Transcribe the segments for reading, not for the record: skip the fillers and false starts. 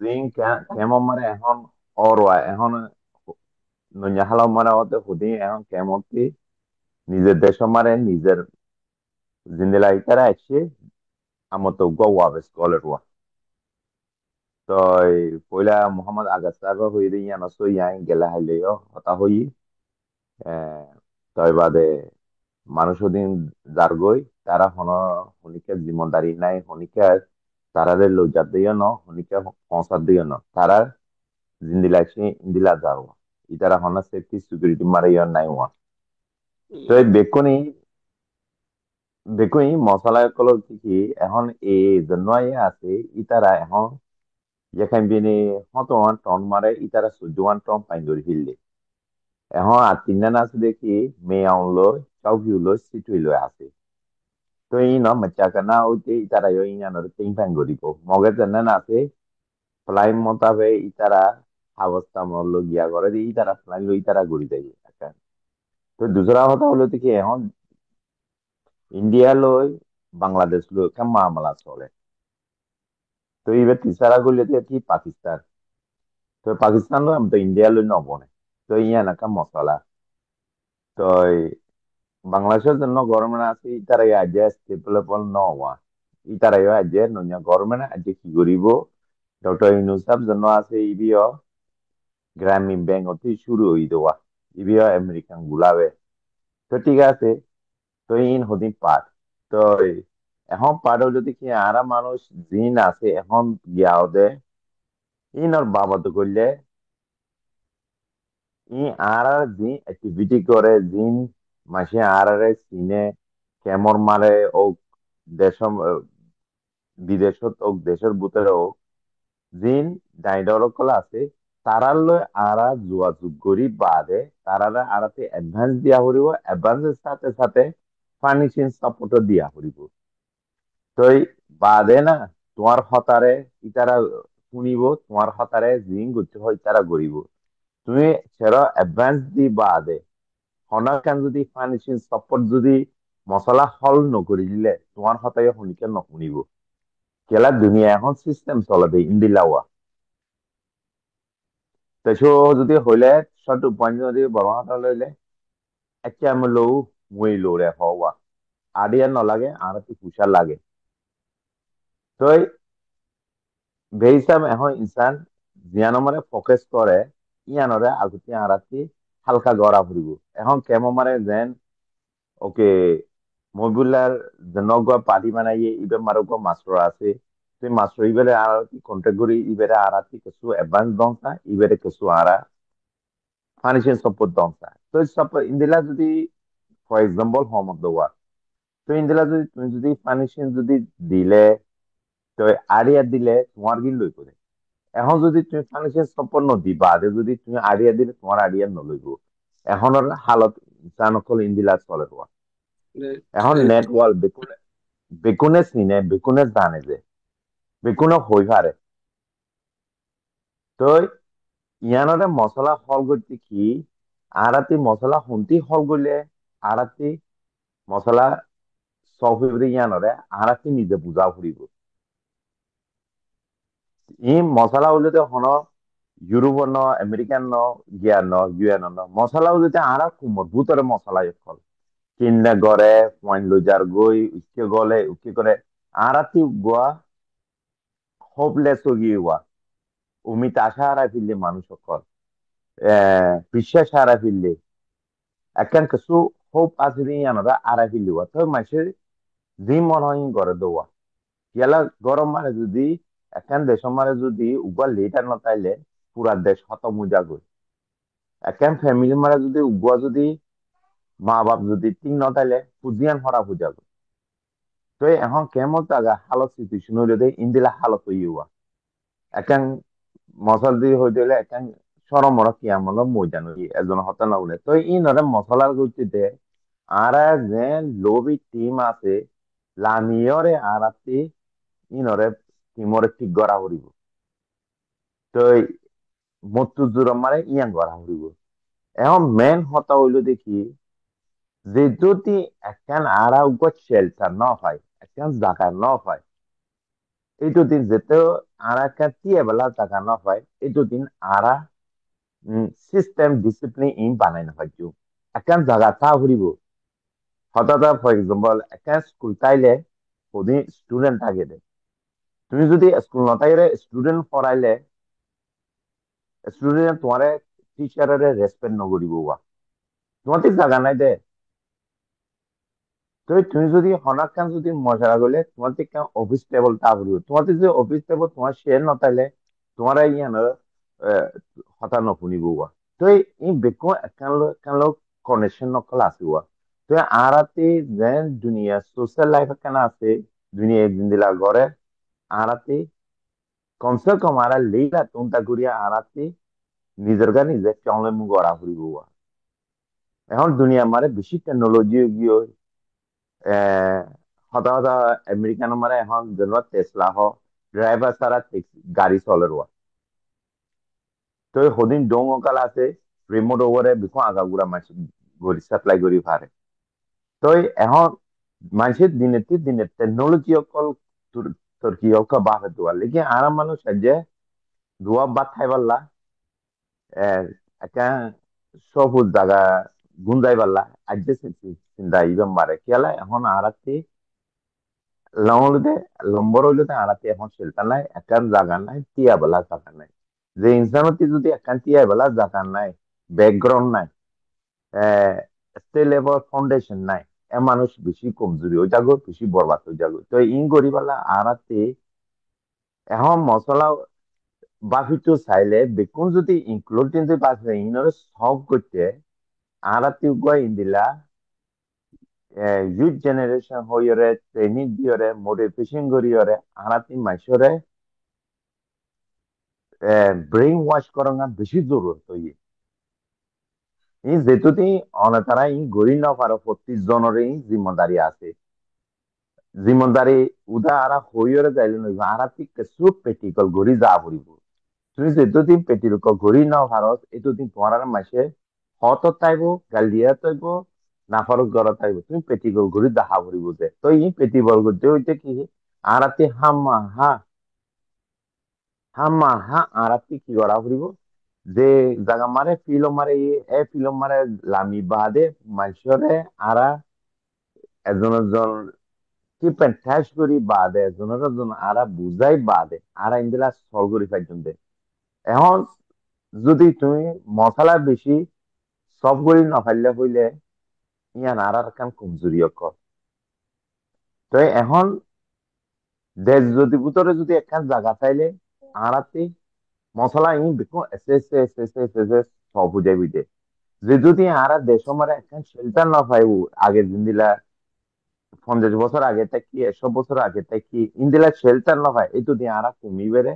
হুদিন কেমন মানে এখন অরওয়া এখন নইয়া হালা মানে ওতে হুদিন এখন কেমতি নিজের দেশ মানে নিজের জিন্দেলা ইতারা আছে আমতো গোয়া বেস কলেরওয়া তো পয়লা মোহাম্মদ আগাস্তাগো হইরি ইয়ানো সো ইয়াই গেলা হাইলেও হতা হই তই বাদে মানুষ দিন যারগই তারা হনিকে জিম্মদারি নাই হনিকে তারাদের লজ্জার দিয়ে ন হনিকে পৌঁছার দিয়ে ন তারা জিন্দিলা ইন্দিলা যাওয়া ইতারা হনা সেফটি সিকিউরিটি মারে ইয়ার নাই ওয়া তো এই বেকুনি বেকুনি মশলা কলর কি এখন এই জন্য আছে ইতারা এখন যেখান বিনি হতওয়ান টন মারে ইতারা 14 টন পাইন ধরে ফিরলে এখন আর তিনটা আছে দেখি মেয়ে আউনলো চাউকিউলো সিটুইলো আছে তো ই no machakana uti itara yo inya no ting pang gori ko moge janna na ase fly motabe itara অবস্থা মল্ল গিয়া করে দিয়ে ইতারা ফ্লাই লই ইতারা গড়ি দেয় একটা তো দুসরা কথা হলো কি এখন ইন্ডিয়া লই বাংলাদেশ লই একটা মামলা চলে তো এবার তিসারা গুলি কি পাকিস্তান তো পাকিস্তান লই আমি তো ইন্ডিয়া লই নবনে তো ইয়া না একটা মশলা তো বাংলাদেশের জন্য গভর্নমেন্ট আছে ইতারা আজ স্টেপলেবল নওয়া ইতারা আজ নয়া গভর্নমেন্ট আজ কি করিব ডক্টর ইউনুসাফ জন্য আছে ইবিও গ্রামীণ ব্যাংক অতি শুরু হই দেওয়া ইবিও আমেরিকান গুলাবে তো ঠিক আছে তো ইন হদিন পার তো এখন পার যদি কি আরা মানুষ জিন আছে এখন গিয়া দে ইন ওর বাবা তো করলে ই আর আর জিন অ্যাক্টিভিটি করে জিন মাসে আর আর সিনে কেমন মারে ও দেশ বিদেশত ও দেশের ভিতরে ও জিন ডাইডরকল আছে তারালৈ আরা যোগাযোগ করি বাদে তারারা আরাতে অ্যাডভান্স দিয়া হরিব অ্যাডভান্সের সাথে সাথে ফার্নিশিং সাপোর্টও দিয়া হরিব তো এই বাদে না তোমার হতারে ইতারা শুনিব তোমার হতারে জিন করতে হয় তারা করিব তুমি সেরা অ্যাডভান্স দি বাদে হনাকান যদি ফার্নিশিং সাপোর্ট যদি মশলা হল নকরি দিলে তোমার হতায় শুনিকে নশুনিব কেলা দুনিয়া এখন সিস্টেম চলে দে ইন্দিলাওয়া তেছো যদি হইলে শর্ট পয়েন্ট যদি বড় হাতা লইলে একটা আমি লও মুই লরে হওয়া আডিয়া নলাগে আর একটু কুশা লাগে তো বেহিসাব এখন ইনসান জিয়ানো মানে ফোকাস করে ইয়ানরে আগুতি আরাতি হালকা গড়া ফুরিব এখন কেমন মানে যেন ওকে মবিলার নগা পার্টি বানাইয়ে ইবে মারগো মাস্টার আছে তুই মাস্টার ইবেরে আরাতি কন্ট্যাক্ট করি ইবেরে আরাতি কিছু অ্যাডভান্স দংসা ইবেরে কিছু আরা ফাইন্যান্সিয়াল সাপোর্ট দংসা তো সাপোর্ট ইন্দিলা যদি for example whom of the work তো ইন্দিলা যদি তুমি যদি ফাইন্যান্সিয়াল যদি দিলে তো আরিয়া দিলে তোমার কিন্তু লই করে এখন যদি তুমি ফাইন্যান্সিয়াল সাপোর্ট নদি বাদে যদি তুমি আরিয়া দিলে তোমার আরিয়া নলইব এখন ওর হালত জানকল ইন্দিলা চলে তোমার এখন নেটওয়ার্ক বেকুনে বেকুনে চিনে বেকুনে জানে যে বেকুনে হই পারে তো ইয়ানরে মছলা হল করতে কি আরাতি মছলা হুন্তি হল করলে আরাতি মছলা সব হইবে ইয়ানরে আরাতি নিজে বুঝা ফুরিব ই মছলা উলিতে হন ইউরোপ ন আমেরিকান ন গিয়ার ন ইউএন ন মছলা উলিতে আরা কুমত ভূতরে মছলা ইফল কিন্নে গড়ে পয়েন্ট লুজার গই উকে গলে উকে করে আরাতি গোয়া হোপলেস গিয়ে উমিত আশা হারাই ফেললে মানুষ সকল বিশ্বাস হারাই ফেললে একখান কিছু হোপ আছে দিয়ে আনারা হারাই ফেললে তো মাসের যে মনে হয় গড়ে দেওয়া ইয়ালা গরম মানে যদি একখান দেশ মানে যদি উবা লেটার না তাইলে পুরা দেশ খতম হয়ে যাবে একখান ফ্যামিলি মানে যদি উবা যদি মা বাপ যদি ঠিক না তাইলে পুজিয়ান হরা হয়ে যাবে তো এখন কেমন জায়গা হালত সিচুয়েশন হইলে ইন্দিলা হালত হইয়া একখান মশলা দিয়ে হইতে হলে একখান সরমরা কি আমল মইদান এজন হতা না বলে তো ই নরে মশলার গুচিতে আর যে লোভি টিম আছে লামিয়রে আর আপনি ই নরে টিমরে ঠিক গড়া হরিব তো মত্তু জোর মারে ইয়াং গড়া হরিব এখন মেন হতা হইলো দেখি যে যদি একখান আড়া উগত শেল্টার ন হয় একখান জায়গা ন হয় এইটো দিন যেতেও ara ka tie bala taka na fai itu din ara system discipline in banai na faju akan jaga ta huribo হঠাৎ ফর এক্সাম্পল একটা স্কুল তাইলে ওদিন স্টুডেন্ট থাকে দে তুমি যদি স্কুল নতাইলে স্টুডেন্ট পড়াইলে স্টুডেন্ট তোমারে টিচারের রেসপেক্ট নকরিব তোমার জায়গা নাই দে তো তুমি যদি হনাক কান যদি মজা গলে তোমার কেন অফিস টেবল তা বলিব তোমার যদি অফিস টেবল তোমার শেয়ার নতাইলে তোমার ইয়ান হতা নশুনিব তো এই বেকো একান লোক কনেকশন নকল আসিব তো আরাতে যেন দুনিয়া সোশ্যাল লাইফ কেন আছে দুনিয়া একদিন দিলা ঘরে আরাতে কমসে কম আরা লেইলা তোমটা করিয়া আরাতে নিজের গা নিজে চলে মু গড়া ফুরিব এখন দুনিয়া মারে বেশি টেকনোলজি গিয়ে হতা হতা আমেরিকান মানে এখন যেন টেসলা হ ড্রাইভার ছাড়া গাড়ি চলে রোয়া তো সদিন ডং অকাল আছে রিমোট ওভারে বিখন আগাগুড়া মাছ গড়ি সাপ্লাই করি পারে তো এখন মানুষের দিনে টেকনোলজি অকল তুর্কি অকা বাহে দোয়া লেকিন আরাম মানুষ যে দোয়া বাদ খাই পারলা একটা সবুজ জায়গা গুঞ্জাই পারলা আজকে চিন্তা ইবেন মারে কেলা এখন আরাতে লংলুতে লম্বর হইলতে আড়াতে এখন শেল্টার নাই একান জায়গা নাই টিয়া বেলা জায়গা নাই যে ইনসানতি যদি একান টিয়া বেলা জায়গা নাই ব্যাকগ্রাউন্ড নাই স্টেলেবল ফাউন্ডেশন নাই এ মানুষ বেশি কমজোরি হয়ে যাগো বেশি বরবাদ হয়ে যাগো তো ইন গরিবালা আড়াতে এখন মশলা বাফিটো চাইলে বেকুন যদি ইনক্লুডিং যদি বাঁচে ইনরে সব করতে আড়াতে উগুয়া ইন্দিলা youth generation hoyore training diore motivation goriore arati maisore brain wash করঙা বেশি জরুরত হই এই যেতুতি অনতারা ই গরি না পারো 25 জনের জিম্মেদারি আছে জিম্মেদারি উদা আরা হইরে যাইলে নই আরাতি কিছু প্র্যাকটিক্যাল গরি যা পড়িব তুমি যেতুতি প্র্যাকটিক্যাল গরি না পারো এতুতি তোমার মাসে হত তাইব গালিয়া তাইব না পারো গড় তাইব তুমি প্র্যাকটিক্যাল গরি দেখা পড়িব যে তো এই প্র্যাকটিক্যাল গরি হইতে কি আরাতি হাম্মা হা হাম্মা হা আরাতি কি করা ফুরিব যে জাগা মারে ফিলো মারে এ ফিলো মারে লামি বাদে মানুষরে আরা এজন এজন কি ঠেস করি বাদে এজনের এজন আরা বুঝাই বাদে আরা ইন্দিলা সল করি পাইছেন দে এখন যদি তুমি মশলা বেশি সব করি নফাইলে হইলে ইয়ান আরার কান কমজুরি অকল তো এখন দেশ যদি ভিতরে যদি একখান জায়গা চাইলে আরাতে মশলা ই বেকো এসে এসে এসে এসে এসে এসে সব বুঝাই বুঝে যে যদি আরা দেশ মানে একখান শেল্টার না পাইব আগের দিন দিলা 50 বছর আগে থাকি 100 বছর আগে থাকি ইন্দিলা শেল্টার না পাই এই যদি আরা কমি বেড়ে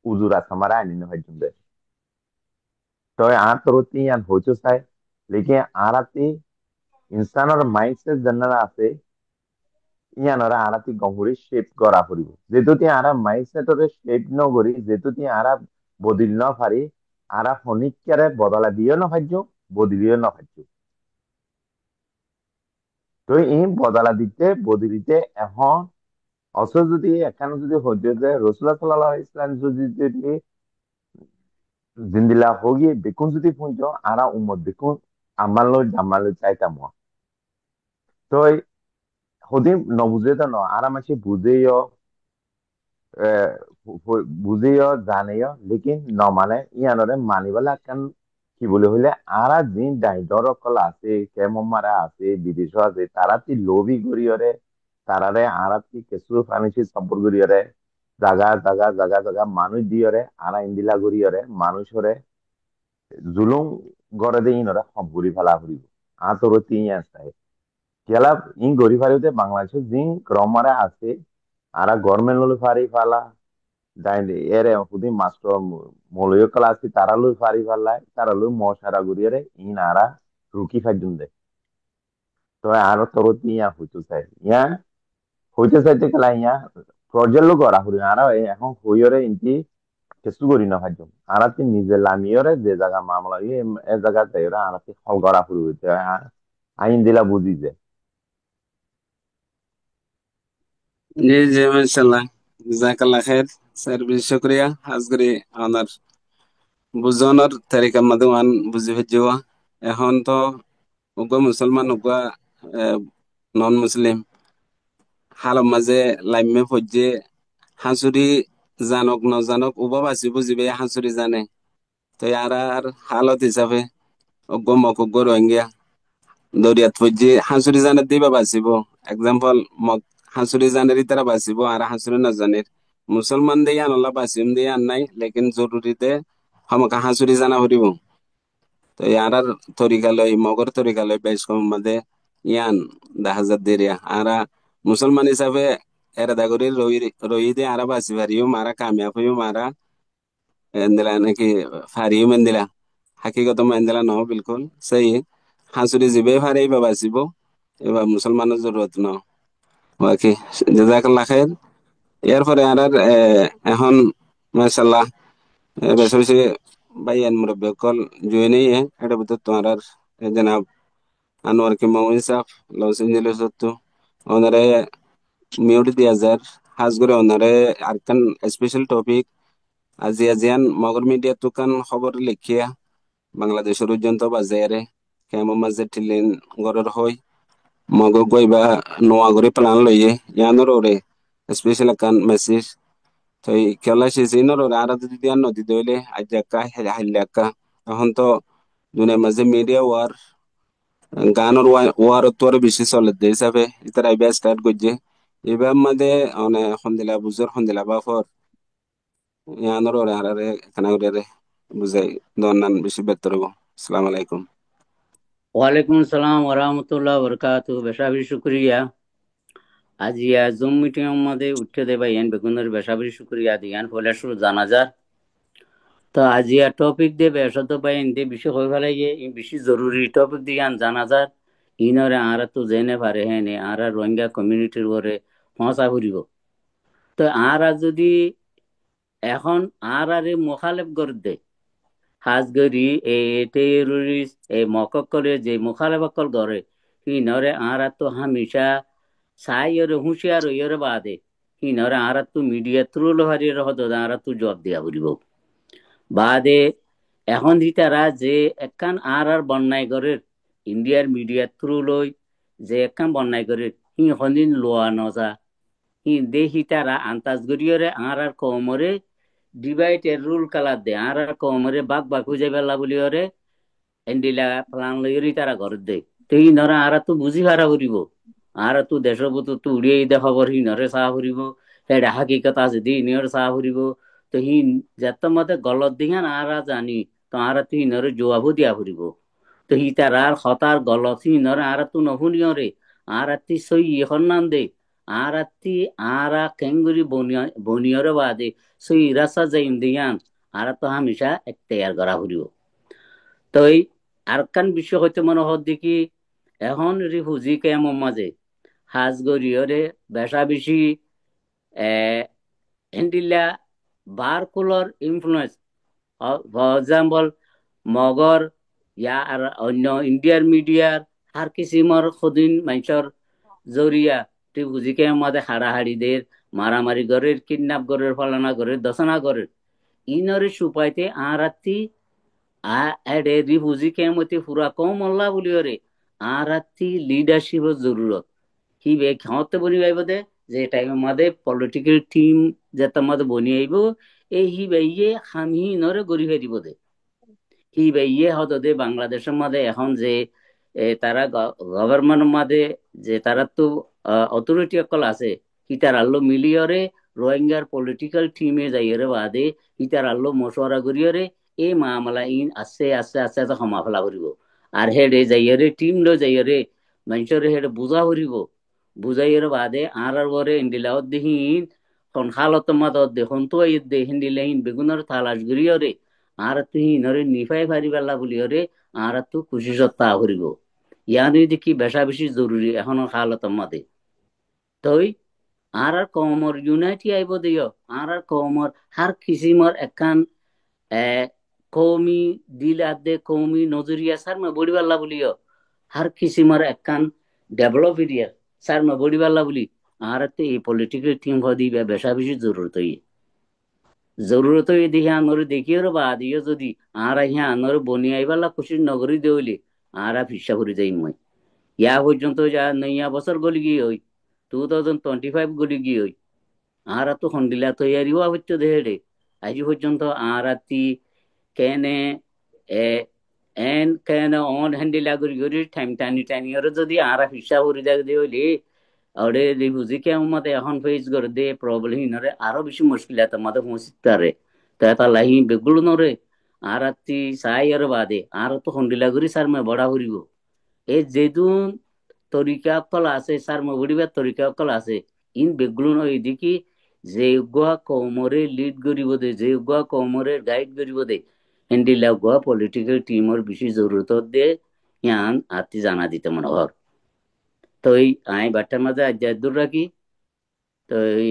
উজুরা সামারা আনি না হয় জুমবে তো আর তরতি আর হইতো চাই লেকিন আরাতে ইনসানের মাইন্ডসেট জানা আছে ইয়ানরা আরাতি গহরি শেপ করা পড়িব যেতুতি আরা মাইন্ডসেটরে শেপ ন করি যেতুতি আরা বদিল ন পারি আরা ফনিকারে বদলা দিও না ভাজ্য বদিলিও না ভাজ্য তো এই বদলা দিতে বদলিতে এখন অথচ যদি এখানে যদি হইতে যে রসুল্লাহ সাল্লাহ ইসলাম যদি জিন্দিলা হগি বেকুন যদি পুঁজ আরা উম্মত বেকুন আমালো চাইতাম তো হদি নবুঝে তো ন আরা মাসে বুঝেও বুঝেও জানেও লেকিন ন মানে ইয়ানরে মানিবেলা কান কি বলে হইলে আরা দিন ডাইডর অকল আছে কেমন মারা আছে বিদেশ আছে তারা তি লোভি করিয়রে তারারে আরা তি কেসু ফানিসি সম্পর্ক করিয়রে জাগা মানুষ দিয়রে আরা ইন্দিলা করিয়রে মানুষরে জুলুম গড়ে দিয়ে ইনরে সব ঘুরি ফেলা ফুরিব আতর তিন আছে কেলা ইন গড়ি ফারিতে বাংলাদেশের জিন ক্রমারে আছে আরা গভর্নমেন্ট লই ফারি ফালা ডাইনি এরে হুদি মাস্টার মলয় ক্লাস তারা লই ফারি ফালাই তারা লই মশারা গুরিয়ারে ইন আরা রুকি ফাইজুন দে তো আরো তরতি ইয়া হইতে চাইতে খেলা ইয়া প্রজেক্ট লোক করা হরি আরা এখন হইরে ইনকি কিছু করি না ফাইজুন আরা তি নিজে লামিয়রে যে জায়গা মামলা এ জায়গা যাইরা আরা তি হল করা হরি হইতে আইন দিলা বুঝি যে জি জি মাশাল্লাহ জাজাকাল্লাহ খের স্যার বেশ শুক্রিয়া আজকে আমার বুঝানোর তারিকা মাদে ওয়ান বুঝি ফেজিওয়া এখন তো উগা মুসলমান উগা নন মুসলিম হালম মাঝে লাইমে ফজ্জে হাঁসুরি জানক ন জানক উবা বাসি বুঝিবে হাঁসুরি জানে তো আর হালত হিসাবে উগ্র মক উগ্র রোহিঙ্গা দরিয়াত ফজ্জে হাঁসুরি জানের দিবা বাঁচিব এক্সাম্পল মক হাঁসুরি জানের ইতারা বাঁচিব আর হাঁসুরি না জানের মুসলমান দিয়ে আনলা বাঁচিম দিয়ে আন নাই লেকিন জরুরিতে হমকা হাঁসুরি জানা হরিব তো ইয়ারার তরিকালয় মগর তরিকালয় বেশ কম মাঝে ইয়ান দেখা যার দেরিয়া আরা মুসলমান হিসাবে এরা দাগরি রই রই দিয়ে আরা বাঁচি পারিও মারা কামিয়াব হইও মারা এন্দিলা নাকি ফারিও মেন্দিলা হাকিগত মেন্দিলা নহ বিলকুল সেই হাঁসুরি জিবে ফারে বা বাঁচিব এবার মুসলমানের জরুরত ন বাকি জাজাকাল্লাহ খের এরপরে আর এখন মাশাল্লাহ বেশি বেশি বাইয়ান মুরব্বী কল জুয়ে এটা ভিতর তোমার জনাব আনোয়ার কি মামুন সাহ লস এঞ্জেলস তো ওনারে মিউট দিয়া যার হাজ করে ওনারে আরকান স্পেশাল টপিক আজি আজিয়ান মগর মিডিয়া তুকান খবর লিখিয়া বাংলাদেশের পর্যন্ত বাজারে কেমন মাঝে টিলেন গরর হয় মগ গইবা নোয়া করে প্লান লইয়ে ইয়ানোর ওরে স্পেশাল কান মেসেজ তো এই খেলা শেষে ওরে আর যদি দিয়া নদী দইলে আজ একা হাইলে এখন তো দুনিয়ার মাঝে মিডিয়া ওয়ার গানের ওয়ার তোর বেশি চলে যে হিসাবে ইতারা এবার স্টার্ট করছে এবার মধ্যে অনেক সন্দিলা বুঝর সন্দিলা বা ফর ইয়ানোর ওরে হারারে এখানে করে বুঝাই দন্নান বেশি বেতর হবো। আসসালামু আলাইকুম। ওয়ালাইকুম সালাম ওরহামতুল্লাহ বরকাতু বেশাবি শুক্রিয়া আজিয়া জুম মিটিং মধ্যে উঠতে দেবা ইয়ান বেগুনের বেশাবি শুক্রিয়া দিয়ান ফলে শুরু জানাজার তো আজিয়া টপিক দে বেশত বাইন দে বেশি হয়ে ফেলে গিয়ে বেশি জরুরি টপিক দিয়ান জানাজার ইনরে আর তো জেনে পারে হ্যাঁ আর রোহিঙ্গা কমিউনিটির ওরে ফসা ফুরিব তো আর যদি এখন আর মোখালেফ করে দে হাজগরি এই টেররিস্ট এই মক্কলে যে মুখালেফকল করে হিনরে আর তো হামেশা সাই ওরে হুঁশিয়ার ওরে বাদে হিনরে আর তো মিডিয়া থ্রু হারিয়ে হতো আর তো জব দিয়া বুড়িব বাদে এখন তারা যে একখান আর বন্যায় করে ইন্ডিয়ার মিডিয়া থ্রু লই যে একখান বন্যায় করে হি হন্দিন লোয়া নজা হি দেখি তারা আন্তাজ গরিয়রে আর কমরে ডিভাইড এর রুল কালার দে আর কমরে বাঘ বাঘ খুঁজে পেলা বলি ওরে এন্ডিলা প্লান লইরি তারা ঘর দে তো ই নরা আর তো বুঝি হারা করিব আর তো দেশবত তো উড়িয়ে দে খবর হি নরে চাহ ফুরিব সেটা হাকিকত আছে দি নিয়র চাহ ফুরিব তো হি যেত মতে গলত দিহান আর জানি তো আর তুই নরে জবাবো দিয়া ফুরিব তো হি তার আর হতার গলত হি নরে আর তো নহুনিয় রে আর আত্মি সই এখন নাম দে আর আত্মি আর কেঙ্গুরি বনিয়রে বাদে সই রাসা যাইম দিয়ান আর তো হামেশা এক তৈয়ার করা ফুরিব তো এই আরকান বিষয় হইতে মনে হত দেখি এখন রিফুজি কেমন মাঝে হাজ গরিয়রে বেশা বেশি হ্যান্ডিলা বার কুলর ইনফ্লুয়েন্স ফর এক্সাম্পল মগর ইয়া আর অন্য ইন্ডিয়ার মিডিয়ার আর কিসিমর সদিন মানুষের জরিয়া ত্রিভুজি কে মাঝে হাড়াহাড়িদের মারামারি গরের কিডন্যাপ গরের ফলানা গরের দশনা গরের ইনরে সুপাইতে আর রাত্রি এডে রিফুজি কেমতে পুরা কম অল্লা বলি ওরে আর রাত্রি লিডারশিপের জরুরত কি বে খাওয়াতে বনি আইব দে যে টাইম মাদে পলিটিক্যাল টিম যেটা মাদে বনি আইব এই হি বাইয়ে হামি নরে গরি ফেরিব দে হি বাইয়ে হতো দে বাংলাদেশের মাদে এখন যে তারা গভর্নমেন্ট মাদে যে তারা তো অথরিটি অকল আছে কি তার আল্লো মিলিয়রে রোহিঙ্গার পলিটিক্যাল টিমে যাইরে বাদে কি তার আল্লো মশওয়ারা করিয়রে এই মামলা ইন আস্তে আস্তে আস্তে আস্তে ক্ষমা ফেলা করিব আর হেডে যাইরে টিম লো যাইরে মানুষের হেডে বুঝা করিব বুঝাইয়ের বাদে আর বরে ইন্ডিলাও দেহিন কোন হালত মাদত দেখুন তো এই দেহিন দিলেহিন বেগুনের থালাস গরিয়রে আর তুই নরে নিফাই ফারি বেলা বলিয়রে আর তো খুশি সত্তা করিব ইয়ানি দেখি বেশা বেশি জরুরি এখনো হালত মাদে তই আর কমর ইউনাইটি আইব দিও আর কমর হার কিসিমর একখান কৌমি দিল আদে কৌমি নজরিয়া সার মে বড়ি বেলা বলিও হার কিসিমর একখান ডেভেলপ এরিয়া স্যার मैं बड़ी वाला बोली आरते ये पॉलिटिकल टीम हो दी बेशा भी जरूरत है জরুরত দেখি আনরে দেখিও বাদ ইয়ে যদি আর হিয়া আনরে বনি আইবালা খুশি নগরী দেউলি আর ফিসা করে যাই মই ইয়া পর্যন্ত যা নইয়া বছর গলি গিয়ে হই 2025 গলি গিয়ে হই আর তো হন্ডিলা তৈয়ারিও হচ্ছে দেহে আজ পর্যন্ত আর কেনে এ এন কেনে অন হ্যান্ডিলা করি করি টাইম টানি টানি ওরে যদি আর ফিসা করে দেখ দিয়ে হইলে ওরে বুঝি কে আমাদের এখন ফেস করে দে প্রবলেম নরে আরো বেশি মুশকিলাত আমাদের পৌঁছিতারে তো এটা লাহি বেগুলো নরে আর সাই আর বাদে আর তো হন্ডিলা করি স্যার মে বড়া করিব এই যেদুন তরিকা অকল আছে স্যার মে বড়িবার তরিকা অকল আছে ইন বেগুলো নয় এদিকে যে উগুয়া কমরে লিড করিব দে যে উগুয়া কমরে গাইড করিব দে হ্যান্ডিলা উগুয়া পলিটিক্যাল টিমর বেশি জরুরত দে ইয়ান আতি জানা দিতে মনে হয় তো এই আই বাটার মাঝে আজ দূর রাখি তো এই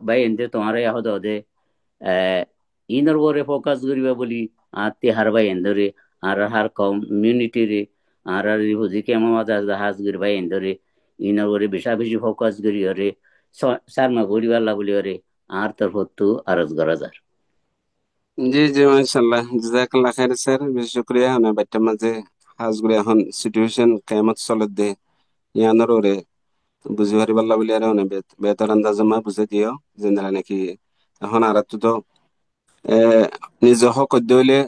ভাই এনতে তোমারে আহত দে ইনর ওরে ফোকাস করিবা বলি আতি হার ভাই এন্দরে আর হার কমিউনিটি রে আর বুঝি কেমন মাঝে হাজ করি ভাই এন্দরে ইনর ওরে বেশা বেশি ফোকাস করি ওরে সারমা গরিবাল্লা বলি ওরে আর তোর হতো আরজ করা যার জি জি মাশাআল্লাহ জাযাকাল্লাহ খাইর স্যার বেশ শুকরিয়া না বাইটা মাঝে হাজগুড়ি এখন সিচুয়েশন কেমত চলে দে ইয়ানোর ওরে বুঝি পারি পাল্লা বলি আর অনেক বেতর আন্দাজমা বুঝে দিও যেন নাকি এখন আর তো এ নিজ হক দইলে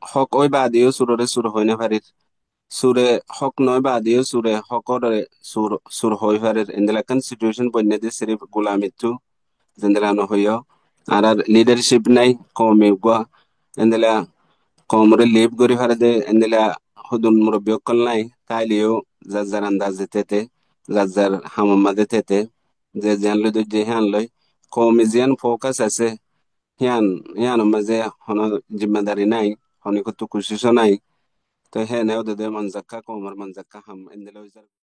হক ওই বাদিও সুররে সুর হয় না পারির সুরে হক নয় বাদিও সুরে হকরে সুর সুর হই পারির এন্ডেলাকান সিচুয়েশন বন্যে দিয়ে সিরিফ গোলামিত্তু যেন হইও আর লিডারশিপ নাই কমে গুয়া এন্ডেলা কমরে লিভ করি পারে দে এন্ডেলা হুদুন মুরব্বী অকল নাই তাইলেও যার যার আন্দাজ দিতে যার যার হামাম্মা দিতে যে জ্ঞান লই যে হ্যান লই কমে জিয়ান ফোকাস আছে হিয়ান হিয়ান মাঝে হন জিম্মেদারি নাই হনি কত কুশিস নাই তো হ্যাঁ নেও দে মনজাক্কা কমর মনজাক্কা হাম এন্ডেলা